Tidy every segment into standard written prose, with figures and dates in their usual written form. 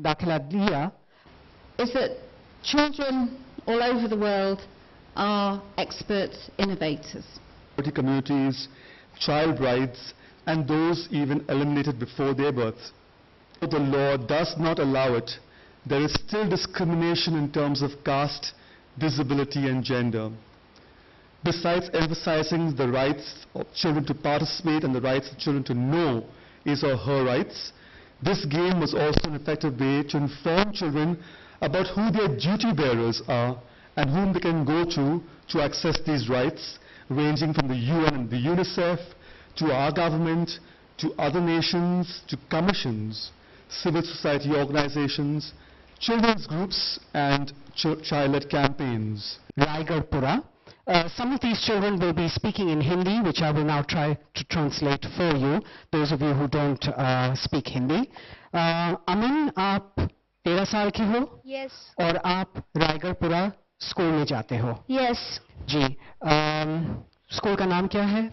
दाखिला लिया is that children all over the world are expert innovators. Communities, child rights, and those even eliminated before their birth. Though the law does not allow it, there is still discrimination in terms of caste, disability, and gender. Besides emphasizing the rights of children to participate and the rights of children to know his or her rights, this game was also an effective way to inform children about who their duty bearers are and whom they can go to access these rights, ranging from the UN and the UNICEF, to our government, to other nations, to commissions, civil society organizations, children's groups, and child-led campaigns. Raigarpura. Some of these children will be speaking in Hindi, which I will now try to translate for you, those of you who don't speak Hindi. Amin, आप 13 साल की हो? Yes. और आप रायगढ़पुरा school में जाते हो? Yes. जी. School का नाम क्या है?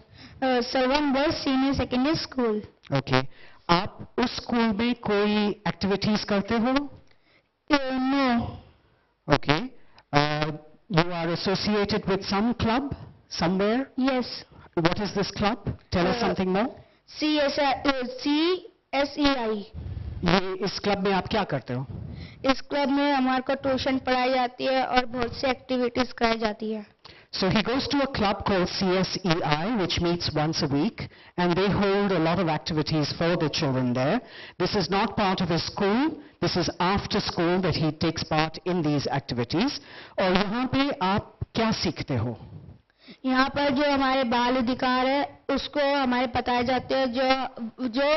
Sarwan Boys Senior Secondary School. Okay. आप उस स्कूल में कोई एक्टिविटीज करते हो? No. Okay. You are associated with some club somewhere? Yes. What is this club? Tell us something more. CSEI. ये इस क्लब में आप क्या करते हो? इस क्लब में हमारे को ट्यूशन पढ़ाई जाती है और बहुत सी एक्टिविटीज कराई जाती है. So he goes to a club called CSEI, which meets once a week, and they hold a lot of activities for the children there. This is not part of his school. This is after school that he takes part in these activities. और यहाँ पे आप क्या सीखते हो? यहाँ पर जो हमारे बाल अधिकार है उसको हमें बताए जाते हैं, जो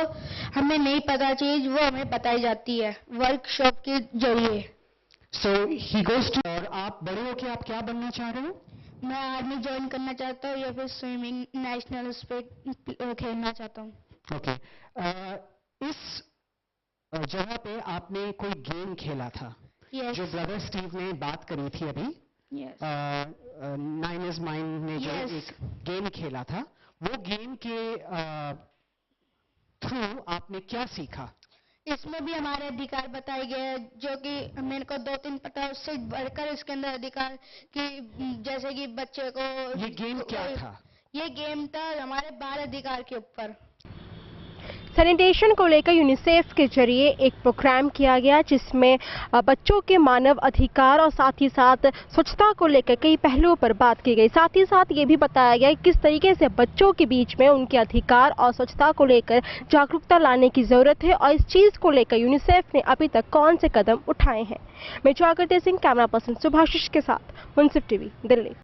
हमें नहीं पता चीज वो हमें बताई जाती है वर्कशॉप के जरिए. So he goes to. और आप बड़े होके आप क्या बनना चाह रहे हो? मैं आर्मी ज्वाइन करना चाहता हूँ या फिर स्विमिंग नेशनल स्पोर्ट खेलना चाहता हूँ. ओके. इस जगह पे आपने कोई गेम खेला था? Yes. जो ब्रदर स्टीव ने बात करी थी अभी. Yes. 9 is Mine ने जो Yes. एक गेम खेला था, वो गेम के थ्रू आपने क्या सीखा? इसमें भी हमारे अधिकार बताए गए हैं, जो कि मेरे को 2-3 पता है, उससे बढ़कर इसके अंदर अधिकार कि जैसे कि बच्चे को. ये गेम क्या था? ये गेम था हमारे बाल अधिकार के ऊपर. सैनिटेशन को लेकर यूनिसेफ के जरिए एक प्रोग्राम किया गया जिसमें बच्चों के मानव अधिकार और साथ ही साथ स्वच्छता को लेकर कई पहलुओं पर बात की गई. साथ ही साथ ये भी बताया गया किस तरीके से बच्चों के बीच में उनके अधिकार और स्वच्छता को लेकर जागरूकता लाने की ज़रूरत है और इस चीज़ को लेकर यूनिसेफ ने अभी तक कौन से कदम उठाए हैं. मैं जागृति सिंह, कैमरा पर्सन सुभाषिष के साथ, मुंसिफ टीवी, दिल्ली.